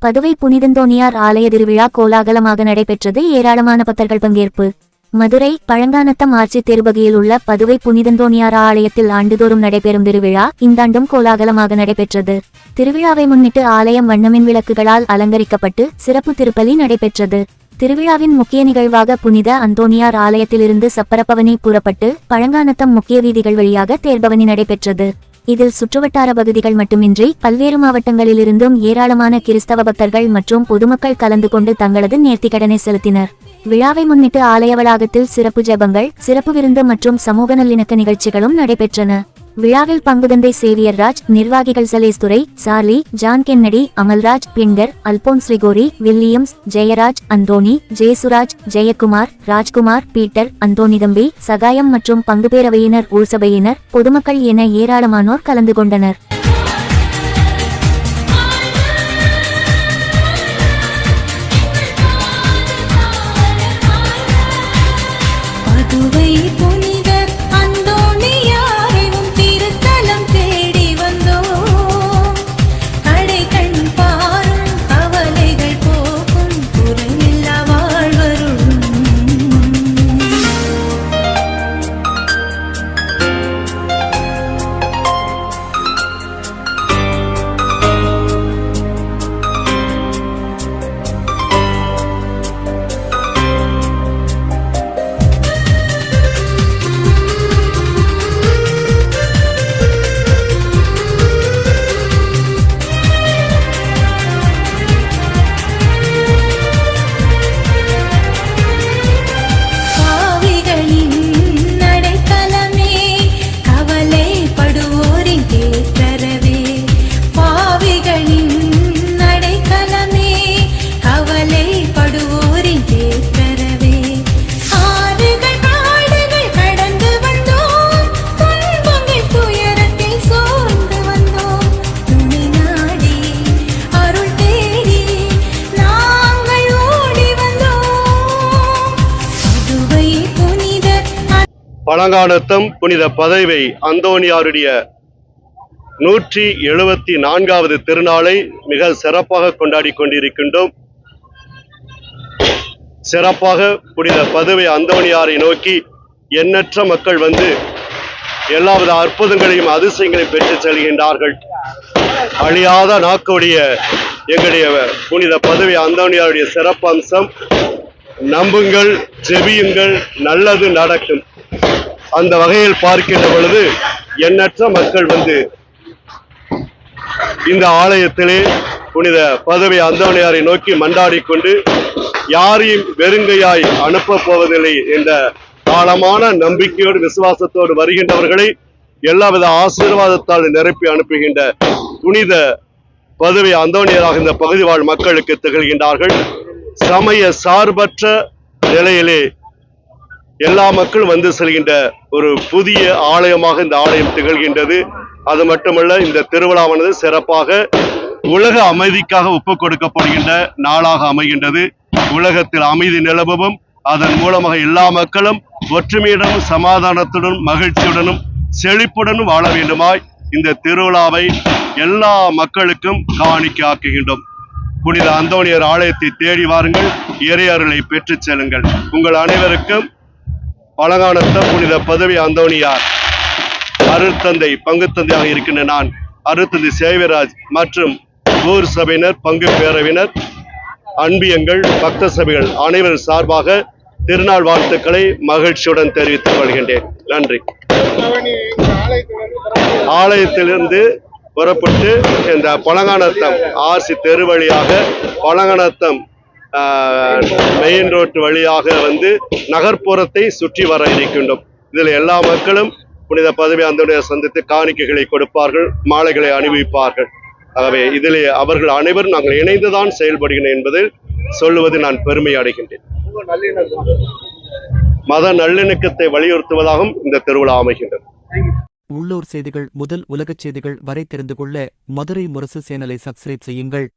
பதுவை புனிதந்தோணியார் ஆலய திருவிழா கோலாகலமாக நடைபெற்றது. ஏராளமான பக்தர்கள் பங்கேற்பு. மதுரை பழங்கானத்தம் ஆட்சி திருபகியில் உள்ள பதுவை புனிதந்தோணியார் ஆலயத்தில் ஆண்டுதோறும் நடைபெறும் திருவிழா இந்தாண்டும் கோலாகலமாக நடைபெற்றது. திருவிழாவை முன்னிட்டு ஆலயம் வண்ணமின் விளக்குகளால் அலங்கரிக்கப்பட்டு சிறப்பு திருப்பலி நடைபெற்றது. திருவிழாவின் முக்கிய நிகழ்வாக புனித அந்தோணியார் ஆலயத்திலிருந்து சப்பரப்பவனி கூறப்பட்டு பழங்கானத்தம் முக்கிய வீதிகள் வழியாக தேர்பவனி நடைபெற்றது. இதில் சுற்றுவட்டார பகுதிகள் மட்டுமின்றி பல்வேறு மாவட்டங்களிலிருந்தும் ஏராளமான கிறிஸ்தவ பக்தர்கள் மற்றும் பொதுமக்கள் கலந்து கொண்டு தங்களது நேர்த்திக்கடனை செலுத்தினர். விழாவை முன்னிட்டு ஆலய வளாகத்தில் சிறப்பு ஜெபங்கள், சிறப்பு விருந்து மற்றும் சமூக நல்லிணக்க நிகழ்ச்சிகளும் நடைபெற்றன. விழாவில் பங்குதந்தை சேவியர் ராஜ், நிர்வாகிகள் Salesdurai, Charlie, John Kennedy, Amalraj, பிங்கர், அல்போன்ஸ் ரிகோரி, Williams, Jeyaraj, Anthony, Jeyasuraj, Jeyakumar, Rajkumar, Peter, Anthonythambi, Sagayam மற்றும் பங்குபேரவையினர், ஊர்சபையினர், பொதுமக்கள் என ஏராளமானோர் கலந்து கொண்டனர். பழங்கானத்தம் புனித பதுவை அந்தோணியாருடைய 174வது திருநாளை மிக சிறப்பாக கொண்டாடி கொண்டிருக்கின்றோம். சிறப்பாக புனித பதுவை அந்தோணியாரை நோக்கி எண்ணற்ற மக்கள் வந்து எல்லாவித அற்புதங்களையும் அதிசயங்களையும் பெற்று செல்கின்றார்கள். அழியாத நாக்குடைய எங்களுடைய புனித பதுவை அந்தோணியாருடைய சிறப்பம்சம் நம்புங்கள், ஜெபியுங்கள், நல்லது நடக்கும். அந்த வகையில் பார்க்கின்ற பொழுது எண்ணற்ற மக்கள் வந்து இந்த ஆலயத்திலே புனித பதுவை அந்தோணியாரை நோக்கி மன்றாடி கொண்டு யாரையும் வெறுங்கையாய் அனுப்ப போவதில்லை என்ற ஆழமான நம்பிக்கையோடு விசுவாசத்தோடு வருகின்றவர்களை எல்லாவித ஆசீர்வாதத்தால் நிரப்பி அனுப்புகின்ற புனித பதுவை அந்தோணியராக இந்த பகுதி வாழ் மக்களுக்கு திகழ்கின்றார்கள். சமய சார்பற்ற நிலையிலே எல்லா மக்களும் வந்து செல்கின்ற ஒரு புதிய ஆலயமாக இந்த ஆலயம் திகழ்கின்றது. அது மட்டுமல்ல, இந்த திருவிழாவானது சிறப்பாக உலக அமைதிக்காக ஒப்புக் கொடுக்கப்படுகின்ற நாளாக அமைகின்றது. உலகத்தில் அமைதி நிலவவும் அதன் மூலமாக எல்லா மக்களும் ஒற்றுமையுடனும் சமாதானத்துடனும் மகிழ்ச்சியுடனும் செழிப்புடனும் வாழ வேண்டுமாய் இந்த திருவிழாவை எல்லா மக்களுக்கும் காணிக்கையாக்குகின்றோம். புனித அந்தோணியார் ஆலயத்தை தேடி வாருங்கள், இறையருளை பெற்றுச் செல்லுங்கள். உங்கள் அனைவருக்கும் பழங்கானத்தம் புனித பதுவை அந்தோணியார் அருட்தந்தை பங்கு தந்தையாக இருக்கின்ற நான், அருட்தந்தை சேவியராஜ் மற்றும் ஊர் சபையினர், பங்கு பேரவையினர், அன்பியங்கள், பக்த சபைகள் அனைவரும் சார்பாக திருநாள் வாழ்த்துக்களை மகிழ்ச்சியுடன் தெரிவித்துக் கொள்கின்றேன். நன்றி. ஆலயத்திலிருந்து புறப்பட்டு இந்த பழங்கானத்தம் ஆர்சி தெரு வழியாக பழங்கானத்தம் மெயின் ரோட்டு வழியாக வந்து நகர்ப்புறத்தை சுற்றி வர இருக்கின்றோம். இதில் எல்லா மக்களும் புனித பதுவை அந்தோணியார் சந்தித்து காணிக்கைகளை கொடுப்பார்கள், மாலைகளை அணிவிப்பார்கள். ஆகவே இதிலே அவர்கள் அனைவரும் நாங்கள் இணைந்துதான் செயல்படுகிறோம் என்பதை சொல்லுவது நான் பெருமை அடைகின்றேன். மத நல்லிணக்கத்தை வலியுறுத்துவதாகவும் இந்த திருவிழா அமைகின்றது. உள்ளூர் செய்திகள் முதல் உலகச் செய்திகள் வரை தெரிந்து கொள்ள மதுரை முரசு சேனலை சப்ஸ்கிரைப் செய்யுங்கள்.